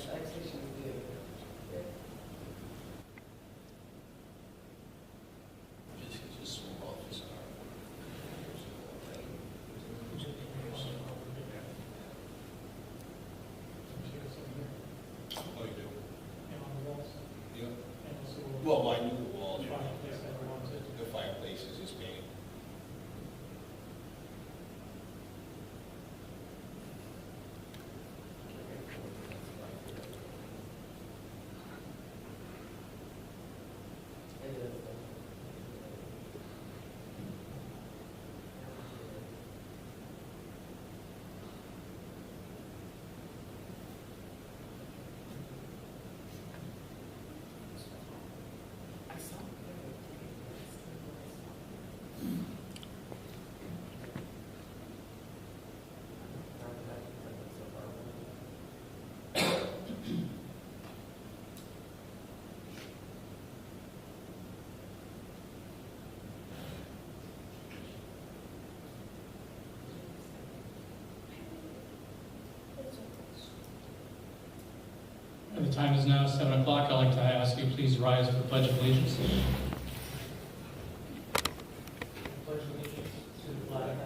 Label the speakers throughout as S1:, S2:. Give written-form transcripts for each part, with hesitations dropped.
S1: Taxation we did.
S2: Just small office hour. Oh, you do?
S3: And on the walls,
S2: Yeah.
S3: and also.
S2: Well, I knew the walls.
S3: Fireplace that we wanted.
S2: The fireplace is just painted.
S3: The time is now 7 o'clock. I'd like to ask you please rise for the Pledge of Allegiance. Pledge of Allegiance to the flag of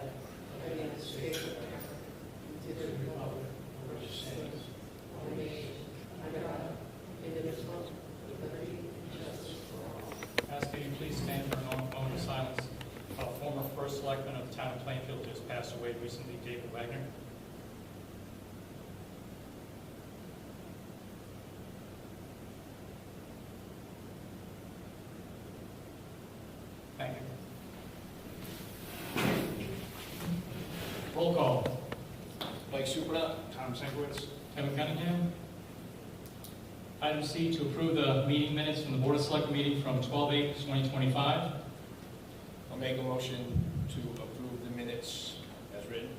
S3: the United States of America, to the republic for which it stands, one nation, under God, indivisible, with liberty and justice for all. Ask that you please stand for a moment of silence. Former first selectman of the town of Plainfield just passed away recently, David Wagner. Thank you. Roll call.
S2: Mike Supranat?
S3: Tom Sinkowitz. Kevin Cunningham. Item C, to approve the meeting minutes from the Board of Selectmen meeting from 12/8/2025.
S2: I'll make a motion to approve the minutes as written.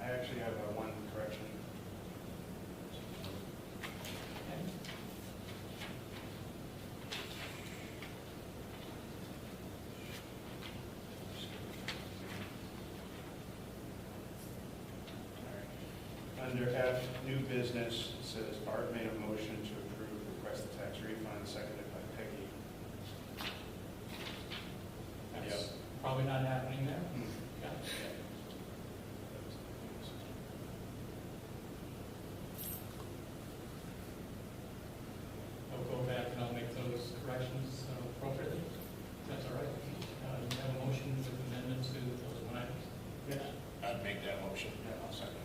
S4: I actually have one correction. Under F, new business, it says Art made a motion to approve request of tax refund, seconded by Peggy.
S3: That's probably not happening there. Got it. I'll go back and I'll make those corrections appropriately. That's all right. You have a motion with amendment to those one items?
S2: Yes. I'd make that motion. Yeah, I'll second that.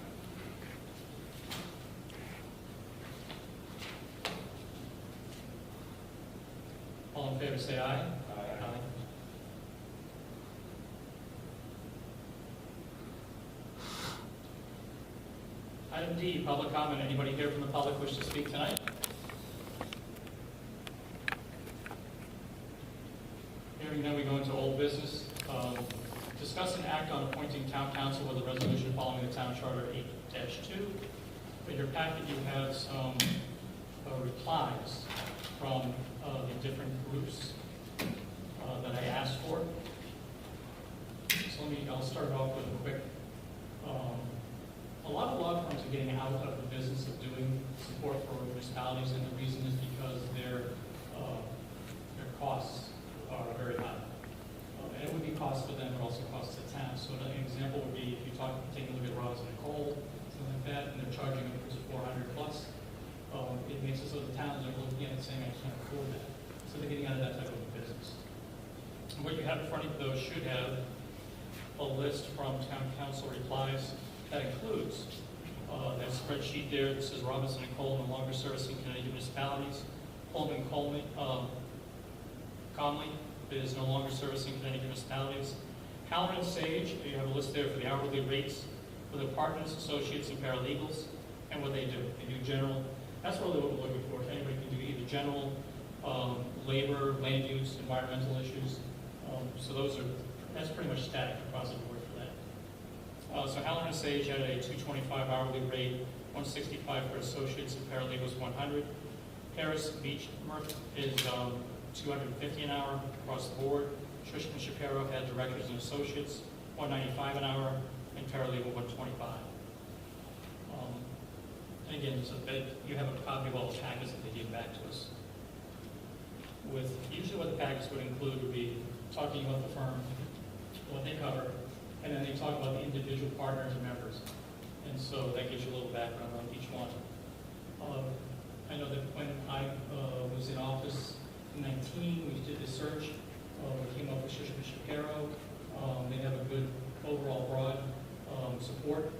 S3: All in favor, say aye.
S2: Aye.
S3: Item D, public comment. Anybody here from the public wish to speak tonight? Hearing none, we go into old business. Discuss and act on appointing town council with a resolution following the town charter 8-2. In your packet, you have some replies from the different groups that I asked for. So I'll start off with a quick, a lot of law firms are getting out of the business of doing support for municipalities, and the reason is because their costs are very high. And it would be cost for them, but also cost to the town. So an example would be if you take a look at Robinson and Cole, something like that, and they're charging them for $400 plus. It makes it so the towns are looking at it saying, I can't afford that. So they're getting out of that type of a business. And what you have in front of you, though, should have a list from town council replies that includes that spreadsheet there that says Robinson and Cole no longer servicing Connecticut municipalities. Pullman Conley is no longer servicing Connecticut municipalities. Halloran and Sage, you have a list there for the hourly rates for the partners, associates, and paralegals, and what they do. They do general. That's really what we're looking for. Anybody can do either general, labor, land use, environmental issues. So that's pretty much static across the board for that. So Halloran and Sage had a $225 hourly rate, $165 for associates and paralegals, $100. Harris Beach Merck is $250 an hour across the board. Schushman Shapiro had directors and associates, $195 an hour, and paralegal $125. And again, so that you have a copy of all the packets that they give back to us. Usually what the packets would include would be talking about the firm, what they cover, and then they talk about the individual partners and members. And so that gives you a little background on each one. I know that when I was in office in 19, we did the search. We came up with Schuster and Shapiro. They have a good overall broad support.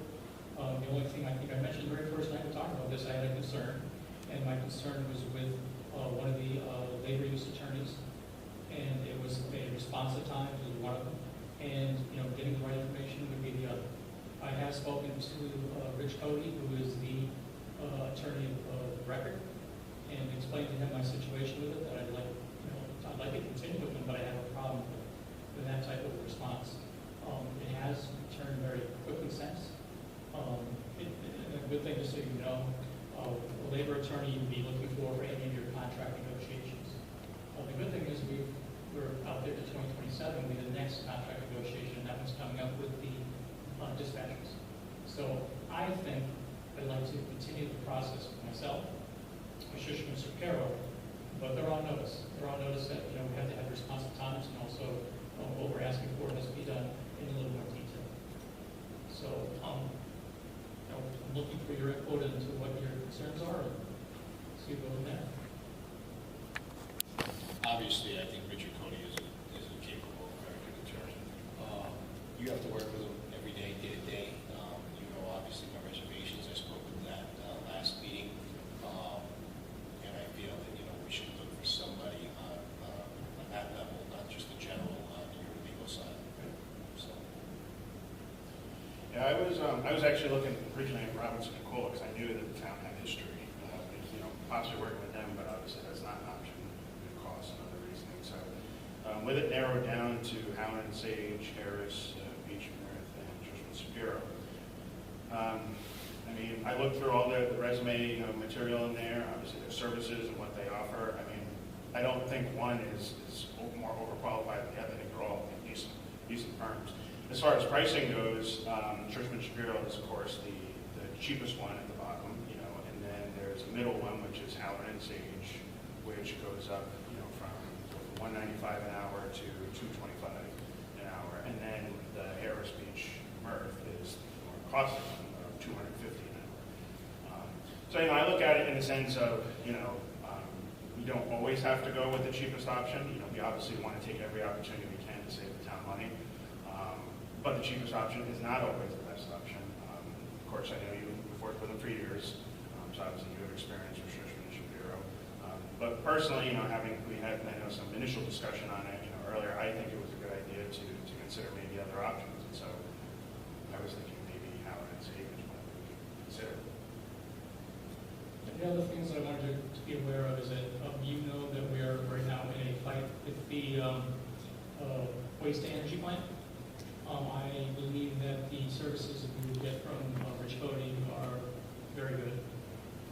S3: The only thing I think I mentioned the very first night we talked about this, I had a concern, and my concern was with one of the labor use attorneys, and it was a responsive time was one of them, and getting the right information would be the other. I have spoken to Rich Cody, who is the attorney of record, and explained to him my situation with it, that I'd like to continue with him, but I have a problem with that type of response. It has turned very quickly since. A good thing, just so you know, a labor attorney you'd be looking for any of your contract negotiations. The good thing is we're out there to 2027, we have the next contract negotiation, and that one's coming up with the dispatchers. So I think I'd like to continue the process with myself, with Schuster and Shapiro, but they're on notice. They're on notice that we have to have responsive times, and also what we're asking for must be done in a little more detail. So I'm looking for your input into what your concerns are, and see what we're there.
S2: Obviously, I think Richard Cody is a capable, very good attorney. You have to work with him every day, day to day. Obviously, my reservations, I spoke with that last meeting, and I feel that, we should look for somebody on that level, not just the general on your legal side. So.
S4: Yeah, I was actually looking originally at Robinson and Cole because I knew that the town had history, possibly working with them, but obviously that's not an option due to cost and other reasoning. So with it narrowed down to Howland, Sage, Harris, Beechworth, and Schuster and Shapiro. I looked through all the resume material in there, obviously their services and what they offer. I don't think one is more overqualified than the other. I think they're all decent firms. As far as pricing goes, Schuster and Shapiro is, of course, the cheapest one at the bottom, and then there's a middle one, which is Howland and Sage, which goes up, from $195 an hour to $225 an hour, and then the Harris Beach Mirth is the more costly one, $250 an hour. So I look at it in the sense of, we don't always have to go with the cheapest option. We obviously want to take every opportunity we can to save the town money. But the cheapest option is not always the best option. Of course, I know you've worked with them for years, so obviously you have experience with Schuster and Shapiro. But personally, we had some initial discussion on it earlier. I think it was a good idea to consider maybe other options, and so I was thinking maybe Howard and Sage is one we could consider.
S3: And the other things that I wanted to be aware of is that that we are right now in a fight with the waste to energy plant. I believe that the services that we would get from Rich Cody are very good.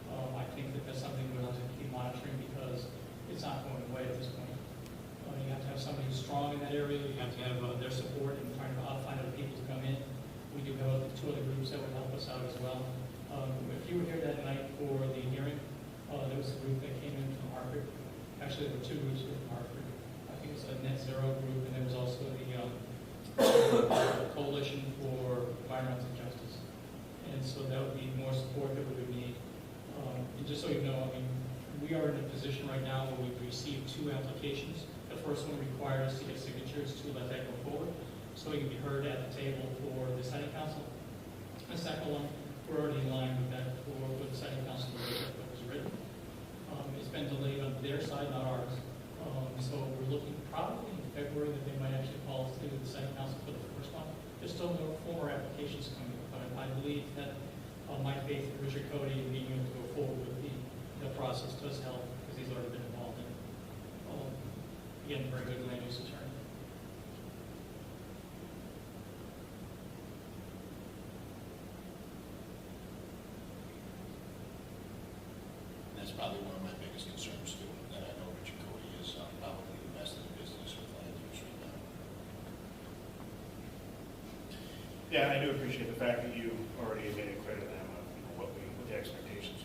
S3: I think that that's something we'll have to keep monitoring because it's not going away at this point. You have to have somebody who's strong in that area. You have to have their support in trying to find other people to come in. We do have two other groups that would help us out as well. If you were here that night for the hearing, there was a group that came in from Hartford. Actually, there were two groups from Hartford. I think it was a net zero group, and there was also the Coalition for Environmental Justice. And so that would be more support that we would need. And just so you know, we are in a position right now where we've received 2 applications. The first one requires us to get signatures to let that go forward, so it can be heard at the table for the Senate Council. The second one, we're already in line with that for the Senate Council that was written. It's been delayed on their side, not ours. So we're looking probably in February that they might actually call us to the Senate Council for the first one. There's still no former applications coming, but I believe that my faith in Richard Cody and being able to go forward with the process does help because he's already been involved in it. Again, very good land use attorney.
S2: That's probably one of my biggest concerns too, that I know Richard Cody is probably the best in the business with land use right now.
S4: Yeah, I do appreciate the fact that you already made it clear to them of what the expectations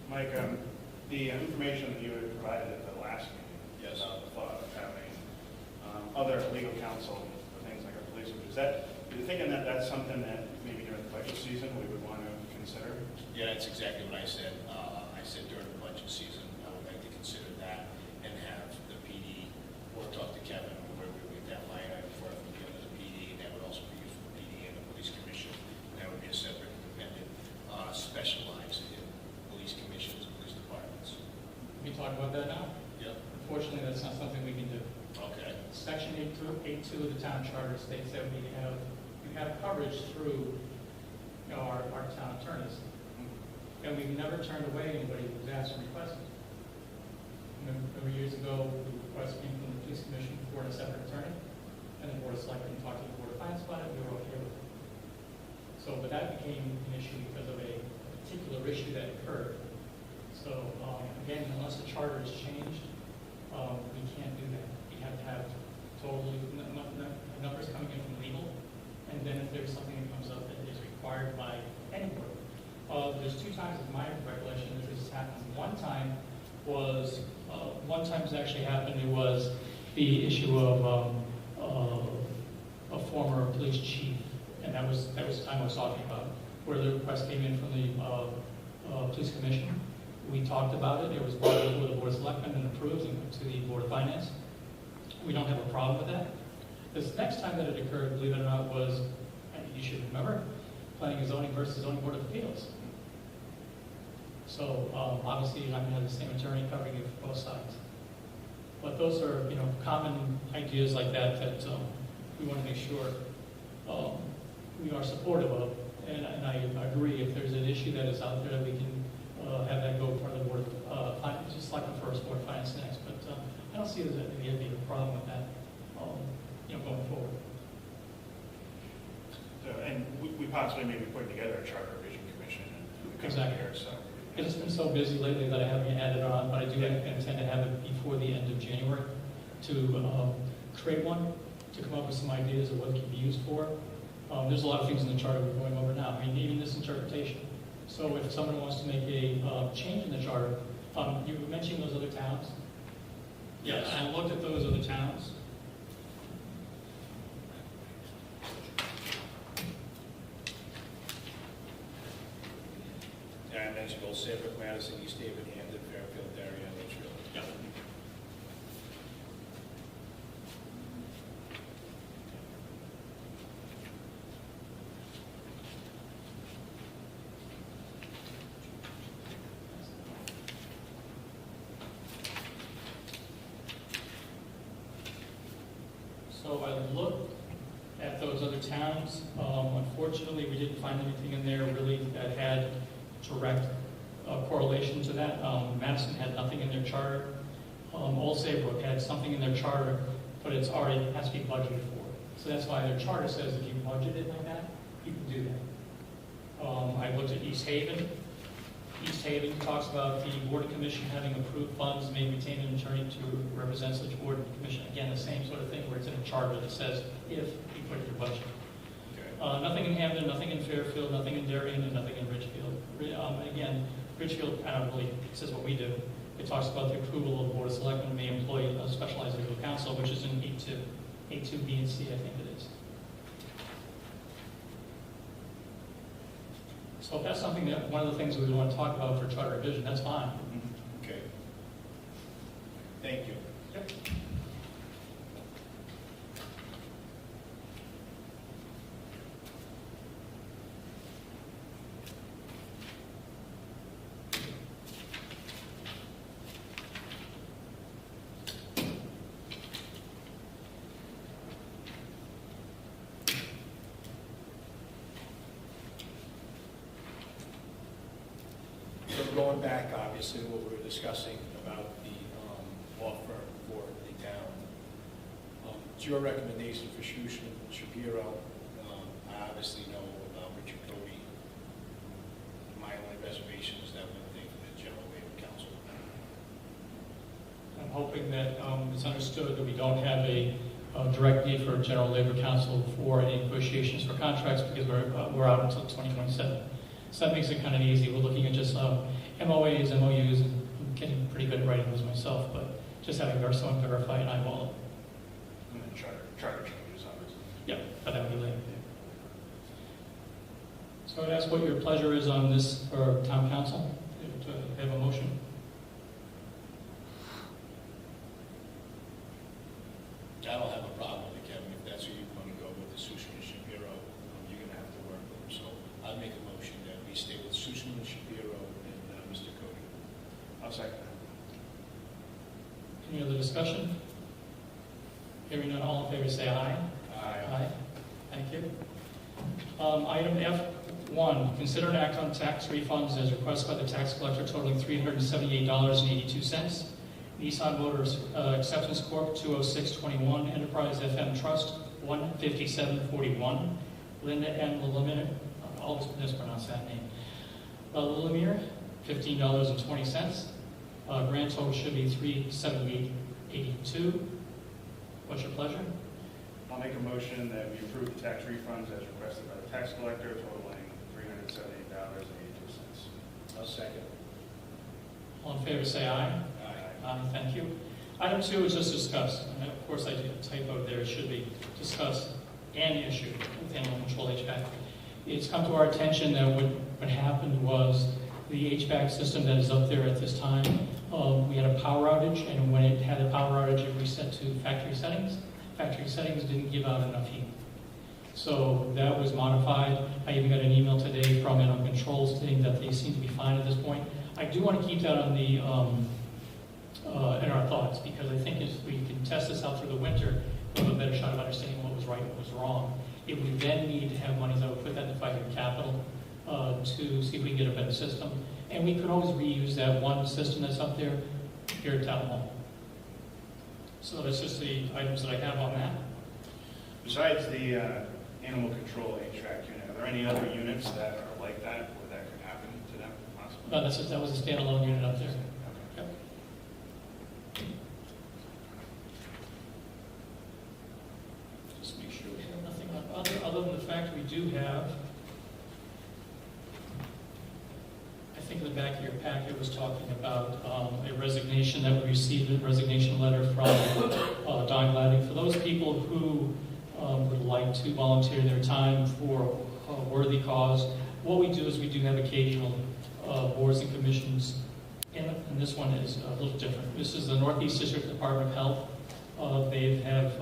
S4: Mike, the information that you had provided at the last meeting.
S2: Yes.
S4: About the thought of having other legal counsel for things like a police, is that, you're thinking that that's something that maybe during the budget season we would want to consider?
S2: Yeah, that's exactly what I said. I said during the budget season, I would like to consider that and have the PD, or talk to Kevin, where we would get that line item for it, give it to the PD, and that would also be used for the PD and the police commission. And that would be a separate, independent, specialized in police commissions and police departments.
S3: We talk about that now.
S2: Yep.
S3: Unfortunately, that's not something we can do.
S2: Okay.
S3: Section 8.2 of the town charter states that we have coverage through our town attorneys. And we've never turned away anybody who's asked and requested. Remember years ago, the request came from the police commission for a separate attorney, and the board of selectmen talked to the board of finance about it, and we were okay with it. So, but that became an issue because of a particular issue that occurred. So, again, unless the charter is changed, we can't do that. We have to have totally numbers coming in from legal, and then if there's something that comes up that is required by any board. There's two times in my recollection that this has happened. One time this actually happened, it was the issue of a former police chief, and that was the time I was talking about, where the request came in from the police commission. We talked about it, it was brought over to the board of selectmen and approved and to the board of finance. We don't have a problem with that. This next time that it occurred, believe it or not, was, and you should remember, planning and zoning versus zoning board of appeals. So obviously you're not going to have the same attorney covering you for both sides. But those are, common ideas like that we want to make sure we are supportive of. And I agree, if there's an issue that is out there, we can have that go in front of the board of finance, just like the first board of finance next. But I don't see there's any a problem with that, going forward.
S4: So, and we possibly maybe put together a charter revision commission in the coming
S3: Exactly.
S4: year, so.
S3: It's been so busy lately that I haven't added on, but I do intend to have it before the end of January to create one, to come up with some ideas of what it can be used for. There's a lot of things in the charter we're going over now. I mean, even this interpretation. So if someone wants to make a change in the charter, you were mentioning those other towns.
S2: Yes.
S3: I looked at those other towns.
S2: And I mentioned Old Saybrook, Madison, East Haven, Hampton, Fairfield, Darien, Litchfield.
S3: Yep. So I looked at those other towns. Unfortunately, we didn't find anything in there really that had direct correlation to that. Madison had nothing in their charter. Old Saybrook had something in their charter, but it's already has to be budgeted for. So that's why their charter says if you budget it like that, you can do that. I looked at East Haven. East Haven talks about the board and commission having approved funds may retain an attorney to represent such board and commission. Again, the same sort of thing where it's in a charter that says if you put it in your budget.
S2: Okay.
S3: Nothing in Hampton, nothing in Fairfield, nothing in Darien, and nothing in Richfield. Again, Richfield kind of really says what we do. It talks about the approval of the Board of Selectmen may employ a specialized legal counsel, which is in 8.2. 8.2, B, and C, I think it is. So if that's something that, one of the things we want to talk about for charter revision, that's fine.
S2: Okay. Thank you.
S3: Yep.
S2: So going back, obviously, what we were discussing about the law firm for the town. It's your recommendation for Shapiro. I obviously know about Richard Cody. My only reservation is that one thing for the General Labor Council.
S3: I'm hoping that it's understood that we don't have a direct need for a general labor council for any negotiations for contracts because we're out until 2027. So that makes it kind of easy. We're looking at just MOAs, MOUs, and I'm getting pretty good at writing those myself, but just having someone verify and eyeball it.
S4: And then charter changes, obviously.
S3: Yeah, but that would be later. So I'd ask what your pleasure is on this for town council, to have a motion.
S2: I don't have a problem with it, Kevin, if that's who you want to go with, the Sushman Shapiro, you're going to have to work with them. So I'd make a motion that we stay with Sushman Shapiro and Mr. Cody.
S4: I'll second that.
S3: Any other discussion? Hearing none, all in favor say aye. Aye. Thank you. Item F1, consider an act on tax refunds as requested by the tax collector totaling $378.82. Nissan Motors Acceptance Corp. 20621, Enterprise FM Trust 15741, Linda M. Lilimir, I'll always mispronounce that name, Lilimir, $15.20. Grand total should be $378.82. What's your pleasure?
S4: I'll make a motion that we approve the tax refunds as requested by the tax collector totaling $378.82.
S2: I'll second.
S3: All in favor say aye.
S2: Aye.
S3: Thank you. Item 2 is just discussed. And of course, I did a typo there. It should be discussed and issued with animal control HVAC. It's come to our attention that what happened was the HVAC system that is up there at this time, we had a power outage, and when it had a power outage, it reset to factory settings. Factory settings didn't give out enough heat. So that was modified. I even got an email today from Animal Control stating that they seem to be fine at this point. I do want to keep that on the in our thoughts, because I think if we can test this out through the winter, we'll have a better shot of understanding what was right and what was wrong. If we then need to have monies, I would put that in the 5-year capital to see if we can get a better system. And we could always reuse that one system that's up there here at Town Hall. So that's just the items that I have on that.
S4: Besides the animal control HVAC unit, are there any other units that are like that, where that could happen to them possibly?
S3: No, that was a standalone unit up there.
S4: Okay.
S3: Yep. Just make sure we have nothing other than the fact we do have, I think in the back of your packet was talking about a resignation that we received, a resignation letter from Don Gladding. For those people who would like to volunteer their time for a worthy cause, what we do is we do have occasional boards and commissions, and this one is a little different. This is the Northeast District Department of Health. They have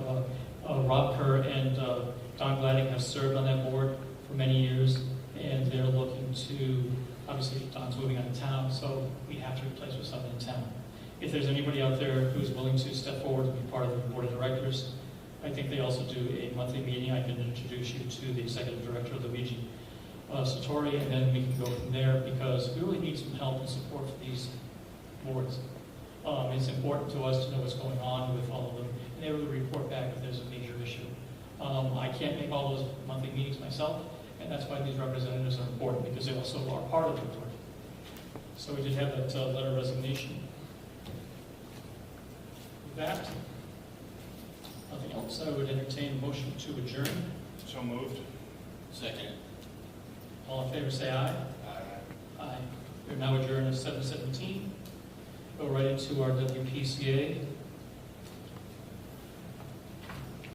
S3: Rob Kerr and Don Gladding have served on that board for many years, and they're looking to, obviously Don's moving out of town, so we have to replace with someone in town. If there's anybody out there who's willing to step forward and be part of the board of directors, I think they also do a monthly meeting. I can introduce you to the executive director of Luigi Sartori, and then we can go from there, because we really need some help and support for these boards. It's important to us to know what's going on with all of them, and they will report back if there's a major issue. I can't make all those monthly meetings myself, and that's why these representatives are important, because they also are part of the board. So we did have that letter of resignation. With that, nothing else, I would entertain a motion to adjourn.
S4: So moved.
S2: Second.
S3: All in favor say aye.
S2: Aye.
S3: Aye. We're now adjourned at 7:17. Go right into our WPCA